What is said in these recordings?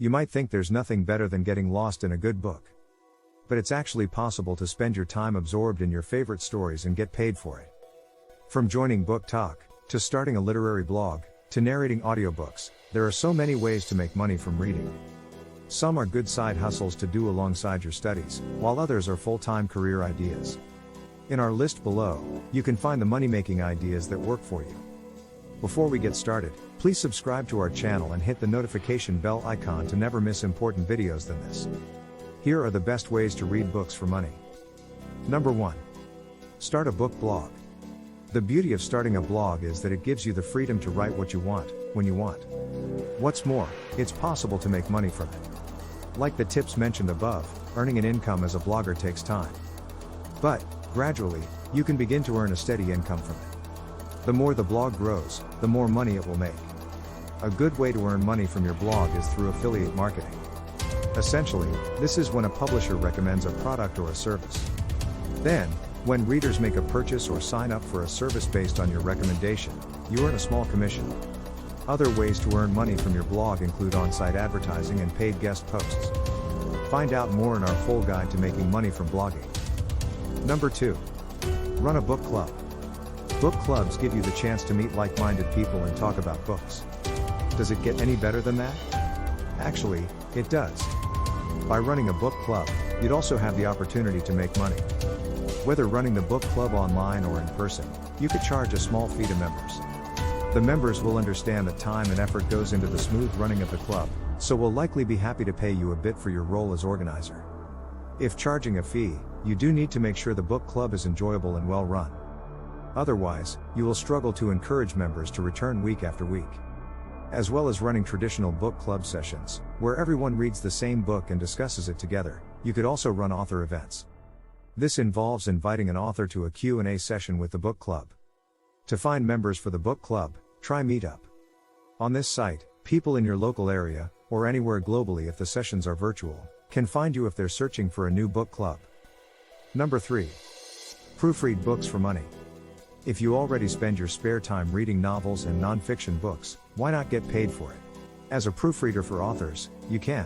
You might think there's nothing better than getting lost in a good book. But it's actually possible to spend your time absorbed in your favorite stories and get paid for it. From joining BookTok, to starting a literary blog, to narrating audiobooks, there are so many ways to make money from reading. Some are good side hustles to do alongside your studies, while others are full-time career ideas. In our list below, you can find the money-making ideas that work for you. Before we get started, please subscribe to our channel and hit the notification bell icon to never miss important videos than this. Here are the best ways to read books for money. Number 1. Start a book blog. The beauty of starting a blog is that it gives you the freedom to write what you want, when you want. What's more, it's possible to make money from it. Like the tips mentioned above, earning an income as a blogger takes time. But, gradually, you can begin to earn a steady income from it. The more the blog grows, the more money it will make. A good way to earn money from your blog is through affiliate marketing. Essentially, this is when a publisher recommends a product or a service. Then, when readers make a purchase or sign up for a service based on your recommendation, you earn a small commission. Other ways to earn money from your blog include on-site advertising and paid guest posts. Find out more in our full guide to making money from blogging. Number 2. Run a book club. Book clubs give you the chance to meet like-minded people and talk about books. Does it get any better than that? Actually, it does. By running a book club, you'd also have the opportunity to make money. Whether running the book club online or in person, you could charge a small fee to members. The members will understand that time and effort goes into the smooth running of the club, so will likely be happy to pay you a bit for your role as organizer. If charging a fee, you do need to make sure the book club is enjoyable and well run. Otherwise, you will struggle to encourage members to return week after week. As well as running traditional book club sessions, where everyone reads the same book and discusses it together, you could also run author events. This involves inviting an author to a Q&A session with the book club. To find members for the book club, try Meetup. On this site, people in your local area, or anywhere globally if the sessions are virtual, can find you if they're searching for a new book club. Number 3. Proofread books for money. If you already spend your spare time reading novels and non-fiction books, why not get paid for it? As a proofreader for authors, you can.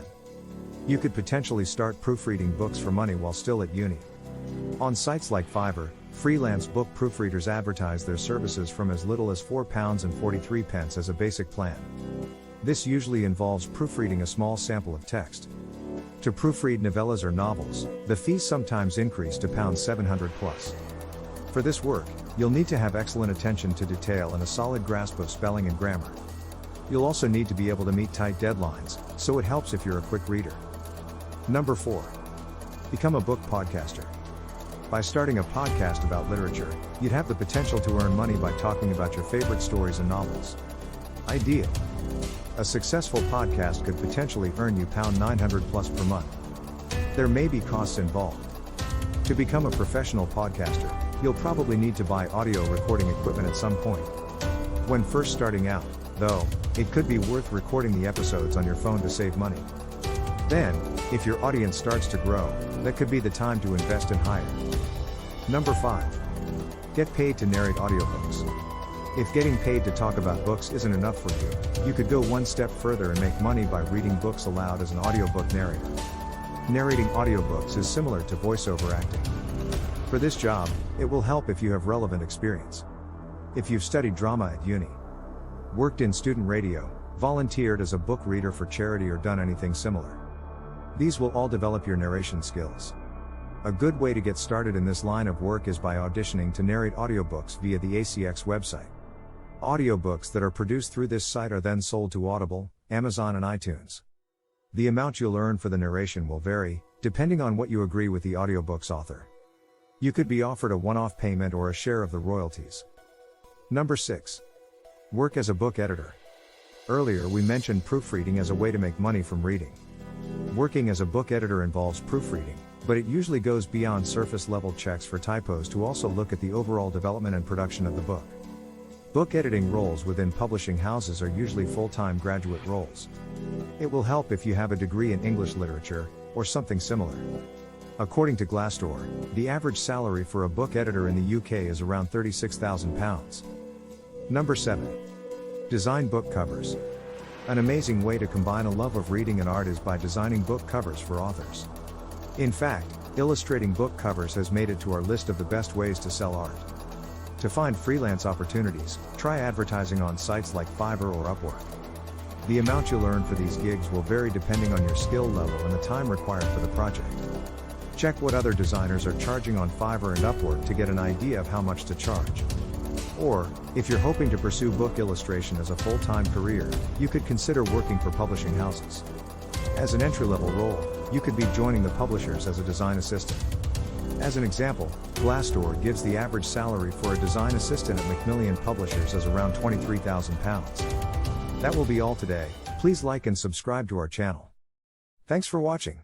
You could potentially start proofreading books for money while still at uni. On sites like Fiverr, freelance book proofreaders advertise their services from as little as £4.43 as a basic plan. This usually involves proofreading a small sample of text. To proofread novellas or novels, the fees sometimes increase to £700 plus. For this work, you'll need to have excellent attention to detail and a solid grasp of spelling and grammar. You'll also need to be able to meet tight deadlines, so it helps if you're a quick reader. Number 4. Become a book podcaster. By starting a podcast about literature, you'd have the potential to earn money by talking about your favorite stories and novels. Ideal. A successful podcast could potentially earn you £900 plus per month. There may be costs involved. To become a professional podcaster, you'll probably need to buy audio recording equipment at some point. When first starting out, though, it could be worth recording the episodes on your phone to save money. Then, if your audience starts to grow, that could be the time to invest and hire. Number 5. Get paid to narrate audiobooks. If getting paid to talk about books isn't enough for you, you could go one step further and make money by reading books aloud as an audiobook narrator. Narrating audiobooks is similar to voiceover acting. For this job, it will help if you have relevant experience. If you've studied drama at uni, worked in student radio, volunteered as a book reader for charity or done anything similar. These will all develop your narration skills. A good way to get started in this line of work is by auditioning to narrate audiobooks via the ACX website. Audiobooks that are produced through this site are then sold to Audible, Amazon and iTunes. The amount you'll earn for the narration will vary, depending on what you agree with the audiobook's author. You could be offered a one-off payment or a share of the royalties. Number 6. Work as a book editor. Earlier we mentioned proofreading as a way to make money from reading. Working as a book editor involves proofreading, but it usually goes beyond surface-level checks for typos to also look at the overall development and production of the book. Book editing roles within publishing houses are usually full-time graduate roles. It will help if you have a degree in English literature, or something similar. According to Glassdoor, the average salary for a book editor in the UK is around £36,000. Number 7. Design book covers. An amazing way to combine a love of reading and art is by designing book covers for authors. In fact, illustrating book covers has made it to our list of the best ways to sell art. To find freelance opportunities, try advertising on sites like Fiverr or Upwork. The amount you'll earn for these gigs will vary depending on your skill level and the time required for the project. Check what other designers are charging on Fiverr and Upwork to get an idea of how much to charge. Or, if you're hoping to pursue book illustration as a full-time career, you could consider working for publishing houses. As an entry-level role, you could be joining the publishers as a design assistant. As an example, Glassdoor gives the average salary for a design assistant at Macmillan Publishers as around £23,000. That will be all today. Please like and subscribe to our channel. Thanks for watching.